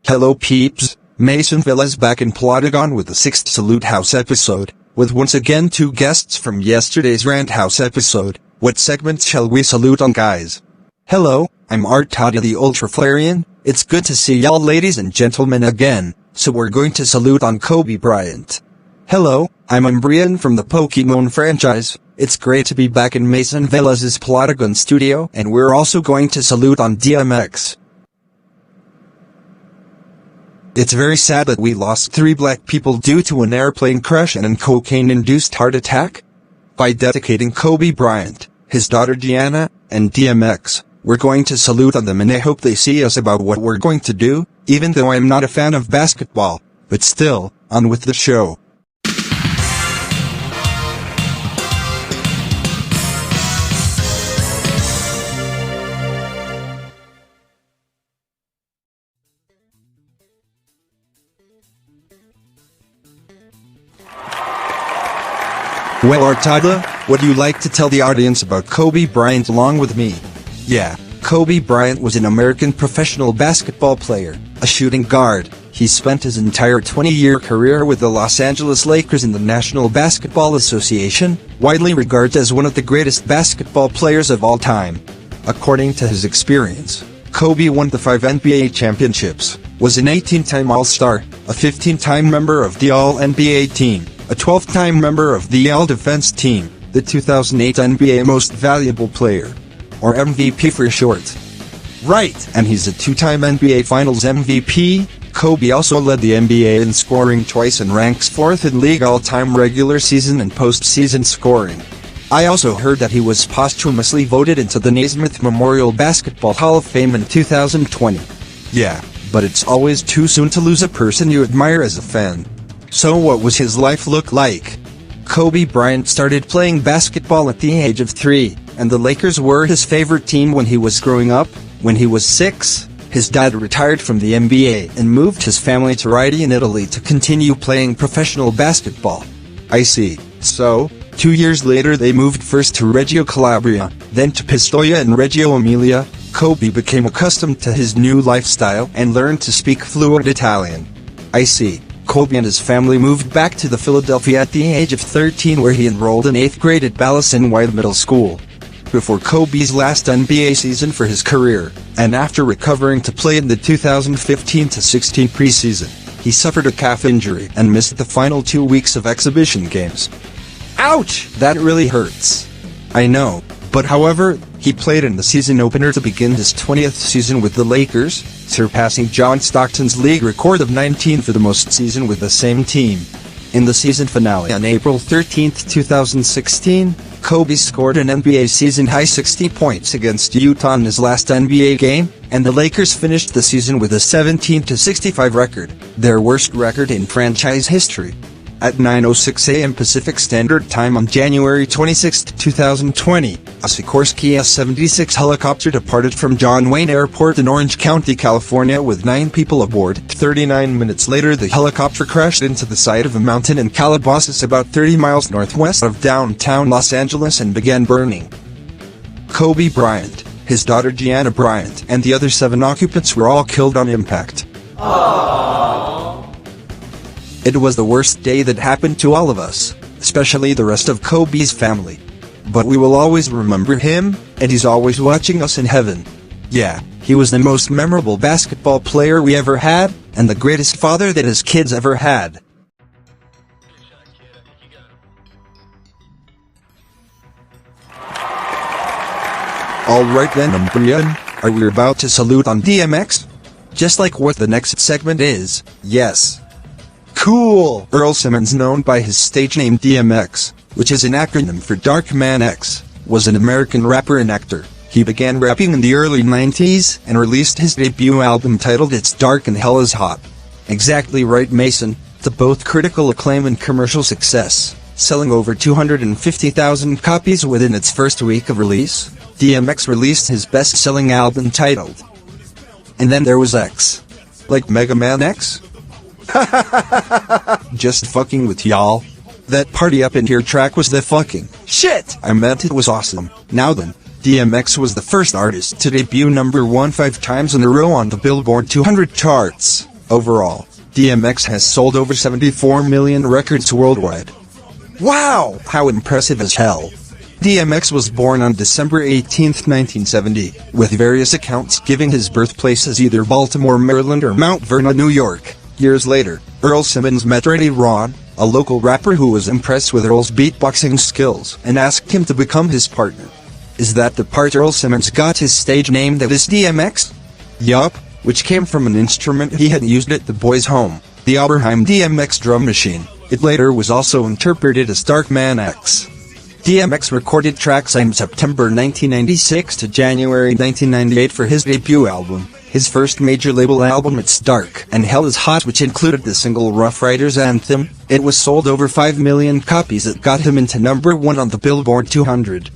Hello peeps, Mason Velez back in Plotagon with the 6th Salute House episode, with once again 2 guests from yesterday's Rant House episode. What segments shall we salute on, guys? Hello, I'm RTada the Ultra Flareon. It's good to see y'all ladies and gentlemen again, so we're going to salute on Kobe Bryant. Hello, I'm Umbreon from the Pokemon franchise. It's great to be back in Mason Velez's Plotagon studio, and we're also going to salute on DMX. It's very sad that we lost 3 black people due to an airplane crash and a cocaine-induced heart attack. By dedicating Kobe Bryant, his daughter Gianna, and DMX, we're going to salute on them, and I hope they see us about what we're going to do, even though I'm not a fan of basketball. But still, on with the show. Well, RTada, would you like to tell the audience about Kobe Bryant along with me? Yeah, Kobe Bryant was an American professional basketball player, a shooting guard. He spent his entire 20-year career with the Los Angeles Lakers in the National Basketball Association, widely regarded as one of the greatest basketball players of all time. According to his experience, Kobe won the 5 NBA championships, was an 18-time All-Star, a 15-time member of the All-NBA team, a 12th-time member of the All-Defense Team, the 2008 NBA Most Valuable Player, or MVP for short. Right, and he's a 2-time NBA Finals MVP. Kobe also led the NBA in scoring twice and ranks 4th in league all-time regular season and postseason scoring. I also heard that he was posthumously voted into the Naismith Memorial Basketball Hall of Fame in 2020. Yeah, but it's always too soon to lose a person you admire as a fan. So what was his life look like? Kobe Bryant started playing basketball at the age of 3, and the Lakers were his favorite team when he was growing up. When he was 6, his dad retired from the NBA and moved his family to Joyride in Italy to continue playing professional basketball. I see. So, 2 years later they moved first to Reggio Calabria, then to Pistoia and Reggio Emilia. Kobe became accustomed to his new lifestyle and learned to speak fluent Italian. I see. Kobe and his family moved back to Philadelphia at the age of 13, where he enrolled in 8th grade at Ballison White Middle School. Before Kobe's last NBA season for his career, and after recovering to play in the 2015-16 preseason, he suffered a calf injury and missed the final 2 weeks of exhibition games. Ouch! That really hurts. I know, but however, he played in the season opener to begin his 20th season with the Lakers, surpassing John Stockton's league record of 19 for the most season with the same team. In the season finale on April 13, 2016, Kobe scored an NBA season-high 60 points against Utah in his last NBA game, and the Lakers finished the season with a 17-65 record, their worst record in franchise history. At 9:06 a.m. Pacific Standard Time on January 26, 2020, a Sikorsky S-76 helicopter departed from John Wayne Airport in Orange County, California with 9 people aboard. 39 minutes later the helicopter crashed into the side of a mountain in Calabasas about 30 miles northwest of downtown Los Angeles and began burning. Kobe Bryant, his daughter Gianna Bryant, and the other 7 occupants were all killed on impact. It was the worst day that happened to all of us, especially the rest of Kobe's family. But we will always remember him, and he's always watching us in heaven. Yeah, he was the most memorable basketball player we ever had, and the greatest father that his kids ever had. Alright then, Umbreon, are we about to salute on DMX? Just like what the next segment is, yes. Cool! Earl Simmons, known by his stage name DMX, which is an acronym for Dark Man X, was an American rapper and actor. He began rapping in the early 90s and released his debut album titled It's Dark and Hell is Hot. Exactly right, Mason, to both critical acclaim and commercial success, selling over 250,000 copies within its first week of release. DMX released his best-selling album titled And Then There Was X. Like Mega Man X? Just fucking with y'all. That Party Up in Here track was the fucking shit. I meant it was awesome. Now then, DMX was the first artist to debut #1 5 times in a row on the Billboard 200 charts. Overall, DMX has sold over 74 million records worldwide. Wow! How impressive as hell! DMX was born on December 18, 1970, with various accounts giving his birthplace as either Baltimore, Maryland or Mount Vernon, New York. Years later, Earl Simmons met Ready Ron, a local rapper who was impressed with Earl's beatboxing skills and asked him to become his partner. Is that the part Earl Simmons got his stage name that is DMX? Yup, which came from an instrument he had used at the boys' home, the Oberheim DMX drum machine. It later was also interpreted as Darkman X. DMX recorded tracks from September 1996 to January 1998 for his debut album, his first major label album It's Dark and Hell Is Hot, which included the single Rough Riders Anthem. It was sold over 5 million copies. It got him into #1 on the Billboard 200.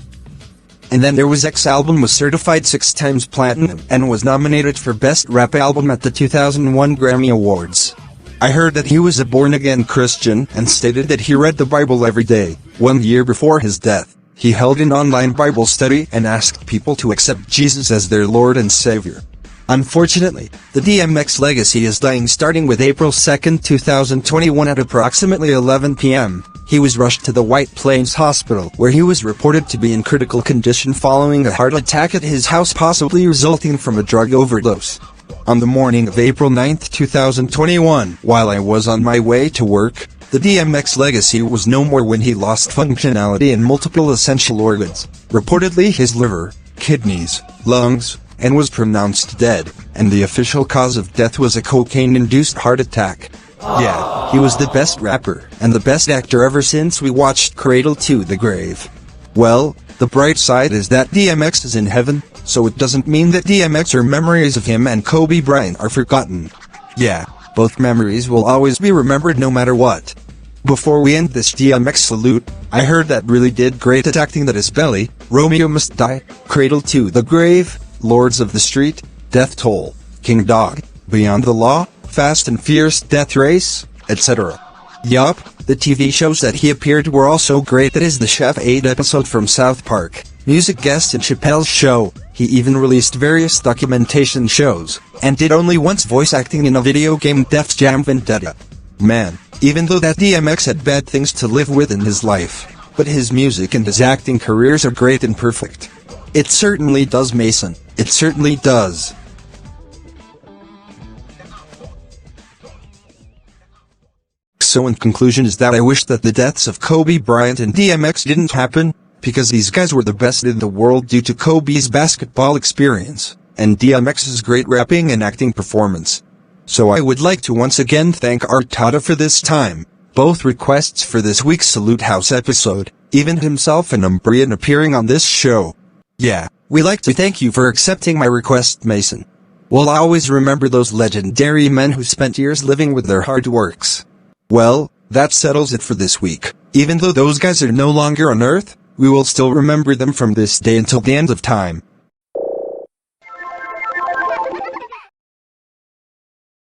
And then there was X album, was certified 6 times platinum and was nominated for Best Rap Album at the 2001 Grammy Awards. I heard that he was a born-again Christian and stated that he read the Bible every day. 1 year before his death, he held an online Bible study and asked people to accept Jesus as their Lord and Savior. Unfortunately, the DMX legacy is dying starting with April 2, 2021 at approximately 11 p.m. He was rushed to the White Plains Hospital, where he was reported to be in critical condition following a heart attack at his house, possibly resulting from a drug overdose. On the morning of April 9, 2021, while I was on my way to work, the DMX legacy was no more when he lost functionality in multiple essential organs, reportedly his liver, kidneys, lungs, and was pronounced dead, and the official cause of death was a cocaine-induced heart attack. Yeah, he was the best rapper and the best actor ever since we watched Cradle to the Grave. Well, the bright side is that DMX is in heaven, so it doesn't mean that DMX or memories of him and Kobe Bryant are forgotten. Yeah, both memories will always be remembered no matter what. Before we end this DMX salute, I heard that really did great at acting, that is Belly, Romeo Must Die, Cradle to the Grave, Lords of the Street, Death Toll, King Dog, Beyond the Law, Fast and Furious, Death Race, etc. Yup, the TV shows that he appeared were also great. That is the Chef 8 episode from South Park, music guest in Chappelle's Show. He even released various documentation shows, and did only once voice acting in a video game, Def Jam Vendetta. Man, even though that DMX had bad things to live with in his life, but his music and his acting careers are great and perfect. It certainly does, Mason. It certainly does. So in conclusion is that I wish that the deaths of Kobe Bryant and DMX didn't happen, because these guys were the best in the world due to Kobe's basketball experience, and DMX's great rapping and acting performance. So I would like to once again thank RTada for this time, both requests for this week's Salute House episode, even himself and Umbreon appearing on this show. Yeah, we like to thank you for accepting my request, Mason. We'll always remember those legendary men who spent years living with their hard works. Well, that settles it for this week. Even though those guys are no longer on Earth, we will still remember them from this day until the end of time.